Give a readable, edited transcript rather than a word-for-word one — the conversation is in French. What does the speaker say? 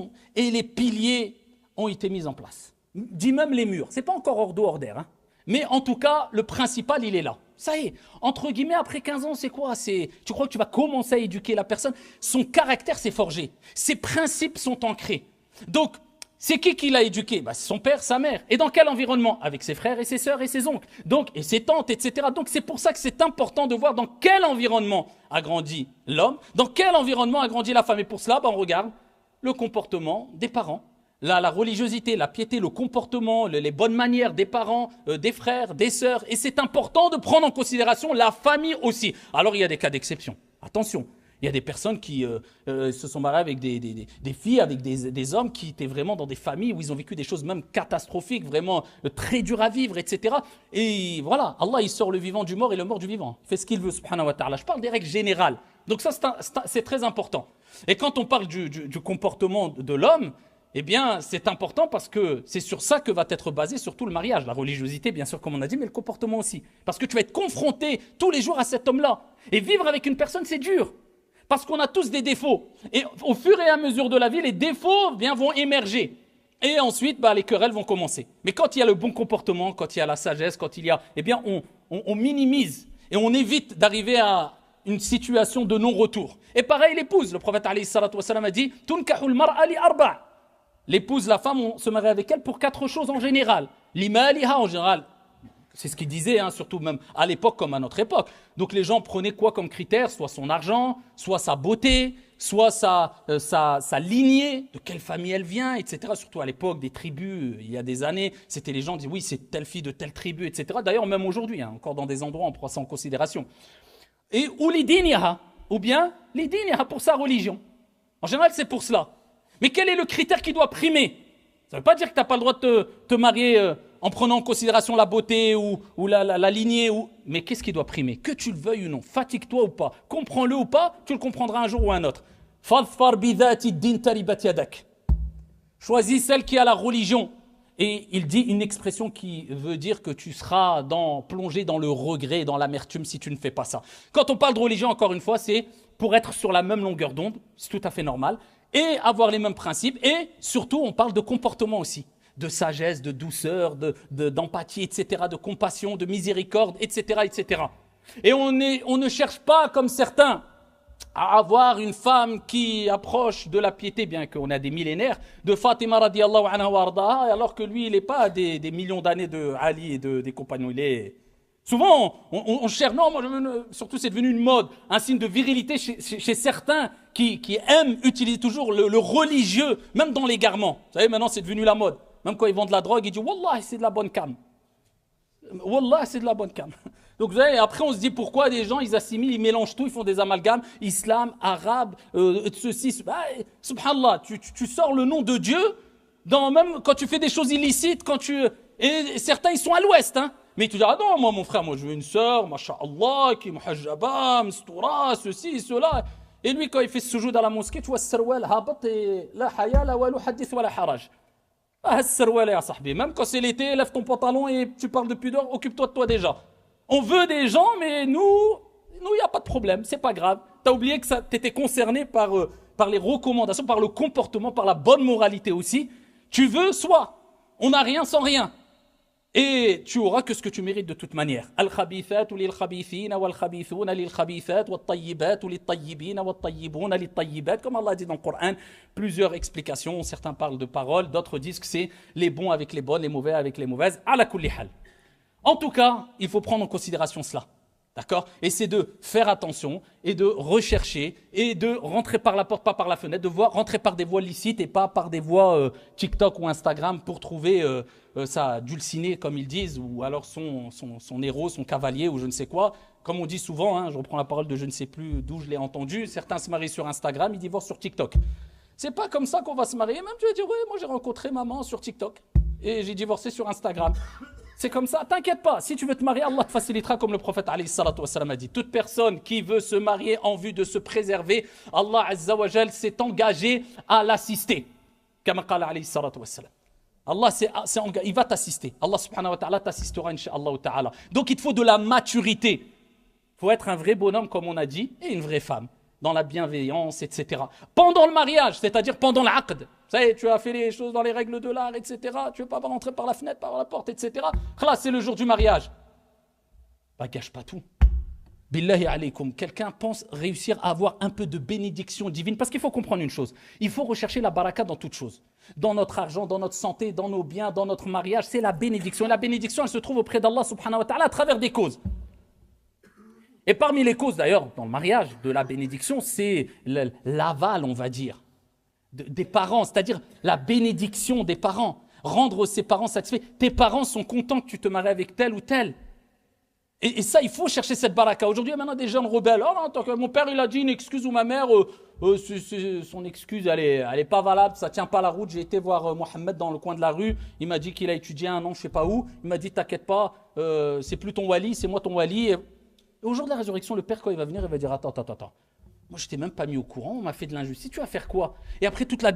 fondations et les piliers ont été mis en place. Dis même les murs. Ce n'est pas encore hors d'eau, hors d'air. Hein. Mais en tout cas, le principal, il est là. Ça y est, entre guillemets, après 15 ans, c'est quoi? Tu crois que tu vas commencer à éduquer la personne? Son caractère s'est forgé. Ses principes sont ancrés. Donc, c'est qui l'a éduqué? C'est son père, sa mère. Et dans quel environnement? Avec ses frères et ses sœurs et ses oncles. Donc, et ses tantes, etc. Donc, c'est pour ça que c'est important de voir dans quel environnement a grandi l'homme, dans quel environnement a grandi la femme. Et pour cela, on regarde le comportement des parents. La religiosité, la piété, le comportement, les bonnes manières des parents, des frères, des sœurs. Et c'est important de prendre en considération la famille aussi. Alors, il y a des cas d'exception. Attention. Il y a des personnes qui se sont mariées avec des filles, avec des hommes qui étaient vraiment dans des familles où ils ont vécu des choses même catastrophiques, vraiment très dures à vivre, etc. Et voilà, Allah, il sort le vivant du mort et le mort du vivant. Il fait ce qu'il veut, subhanahu wa ta'ala. Je parle des règles générales. Donc ça, c'est très important. Et quand on parle du comportement de l'homme, eh bien, c'est important parce que c'est sur ça que va être basé surtout le mariage. La religiosité, bien sûr, comme on a dit, mais le comportement aussi. Parce que tu vas être confronté tous les jours à cet homme-là. Et vivre avec une personne, c'est dur. Parce qu'on a tous des défauts. Et au fur et à mesure de la vie, les défauts vont émerger. Et ensuite, les querelles vont commencer. Mais quand il y a le bon comportement, quand il y a la sagesse, quand il y a... Eh bien, on minimise et on évite d'arriver à une situation de non-retour. Et pareil, l'épouse. Le prophète alayhi salatu wa salam a dit « Tunkahul mar'a li arba'. L'épouse, la femme, on se marie avec elle pour 4 choses en général. Limaliha en général. C'est ce qu'il disait, hein, surtout même à l'époque comme à notre époque. Donc les gens prenaient quoi comme critère? Soit son argent, soit sa beauté, soit sa lignée, de quelle famille elle vient, etc. Surtout à l'époque des tribus, il y a des années, c'était les gens qui disaient oui, c'est telle fille de telle tribu, etc. D'ailleurs, même aujourd'hui, hein, encore dans des endroits, on prend ça en considération. Et ou l'idiniha, ou bien l'idiniha pour sa religion. En général, c'est pour cela. Mais quel est le critère qui doit primer? Ça ne veut pas dire que tu n'as pas le droit de te marier en prenant en considération la beauté ou la lignée. Mais qu'est-ce qui doit primer? Que tu le veuilles ou non, fatigue-toi ou pas, comprends-le ou pas, tu le comprendras un jour ou un autre. Choisis celle qui a la religion. Et il dit une expression qui veut dire que tu seras plongé dans le regret, dans l'amertume si tu ne fais pas ça. Quand on parle de religion, encore une fois, c'est pour être sur la même longueur d'onde, c'est tout à fait normal, et avoir les mêmes principes. Et surtout, on parle de comportement aussi, de sagesse, de douceur, d'empathie, etc., de compassion, de miséricorde, etc., etc. Et on ne cherche pas, comme certains, à avoir une femme qui approche de la piété, bien qu'on a des millénaires, de Fatima radiallahu anha wa ardaha, alors que lui, il n'est pas des millions d'années de Ali et des compagnons. Il est... Souvent, on cherche, non, surtout c'est devenu une mode, un signe de virilité chez certains qui aiment utiliser toujours le religieux, même dans l'égarement. Vous savez, maintenant c'est devenu la mode. Même quand ils vendent de la drogue, ils disent « Wallah, c'est de la bonne cam ». Wallah, c'est de la bonne cam. Donc vous savez, après on se dit pourquoi des gens, ils assimilent, ils mélangent tout, ils font des amalgames, islam, arabe, ceci, subhanallah, tu sors le nom de Dieu, même quand tu fais des choses illicites, et certains ils sont à l'ouest, hein. Mais tu dis, ah non, moi mon frère, je veux une sœur, masha'Allah, qui muhajjaba, mstoura, ceci, cela. Et lui, quand il fait ce sujoud à la mosquée, tu vois, sarwal, habat, et la haya, la walou, hadith, wa la haraj. Ah, sarwal, ya sahbi. Même quand c'est l'été, lève ton pantalon et tu parles de pudeur, occupe-toi de toi déjà. On veut des gens, mais nous, il n'y a pas de problème, c'est pas grave. Tu as oublié que tu étais concerné par les recommandations, par le comportement, par la bonne moralité aussi. Tu veux, soit on n'a rien sans rien. Et tu auras que ce que tu mérites de toute manière. Al-khabithatu lil-khabithina wal-khabithuna lil-khabithat wat-tayyibatu lit-tayyibina wat-tayyibuna lit-tayyibat. Comme Allah dit dans le Coran, plusieurs explications. Certains parlent de paroles, d'autres disent que c'est les bons avec les bonnes, les mauvais avec les mauvaises. Ala kulli hal. En tout cas, il faut prendre en considération cela. D'accord? Et c'est de faire attention et de rechercher et de rentrer par la porte, pas par la fenêtre, rentrer par des voies licites et pas par des voies TikTok ou Instagram pour trouver sa dulcinée, comme ils disent, ou alors son héros, son cavalier ou je ne sais quoi. Comme on dit souvent, hein, je reprends la parole de je ne sais plus d'où je l'ai entendu, certains se marient sur Instagram, ils divorcent sur TikTok. C'est pas comme ça qu'on va se marier. Même tu vas dire, oui, moi j'ai rencontré maman sur TikTok et j'ai divorcé sur Instagram. C'est comme ça, t'inquiète pas, si tu veux te marier, Allah te facilitera comme le prophète alayhi salatu wassalam a dit. Toute personne qui veut se marier en vue de se préserver, Allah azza wa jal s'est engagé à l'assister. Comme qala alayhi salatu wassalam. Allah il va t'assister. Allah subhanahu wa ta'ala t'assistera incha'Allah ta'ala. Donc il te faut de la maturité. Il faut être un vrai bonhomme comme on a dit et une vraie femme. dans la bienveillance, etc. Pendant le mariage, c'est-à-dire pendant l'aqd, ça y est, tu as fait les choses dans les règles de l'art, etc. Tu ne veux pas rentrer par la fenêtre, par la porte, etc. Là, c'est le jour du mariage. Bah, gâche pas tout. Billahi alaykoum, quelqu'un pense réussir à avoir un peu de bénédiction divine, parce qu'il faut comprendre une chose, il faut rechercher la baraka dans toute chose, dans notre argent, dans notre santé, dans nos biens, dans notre mariage, c'est la bénédiction, et la bénédiction elle se trouve auprès d'Allah subhanahu wa ta'ala à travers des causes. Et parmi les causes d'ailleurs, dans le mariage, de la bénédiction, c'est l'aval, on va dire, des parents, c'est-à-dire la bénédiction des parents, rendre ses parents satisfaits, tes parents sont contents que tu te maries avec tel ou tel. Et ça, il faut chercher cette baraka. Aujourd'hui, il y a maintenant des jeunes rebelles. Oh non, tant que mon père, il a dit une excuse ou ma mère, son excuse, elle est pas valable, ça tient pas la route. J'ai été voir Mohamed dans le coin de la rue. Il m'a dit qu'il a étudié un an, je sais pas où. Il m'a dit, t'inquiète pas, c'est plus ton wali, c'est moi ton wali. Et au jour de la résurrection, le père, quand il va venir, il va dire, attends. Moi, je t'ai même pas mis au courant, on m'a fait de l'injustice. Tu vas faire quoi? Et après toute la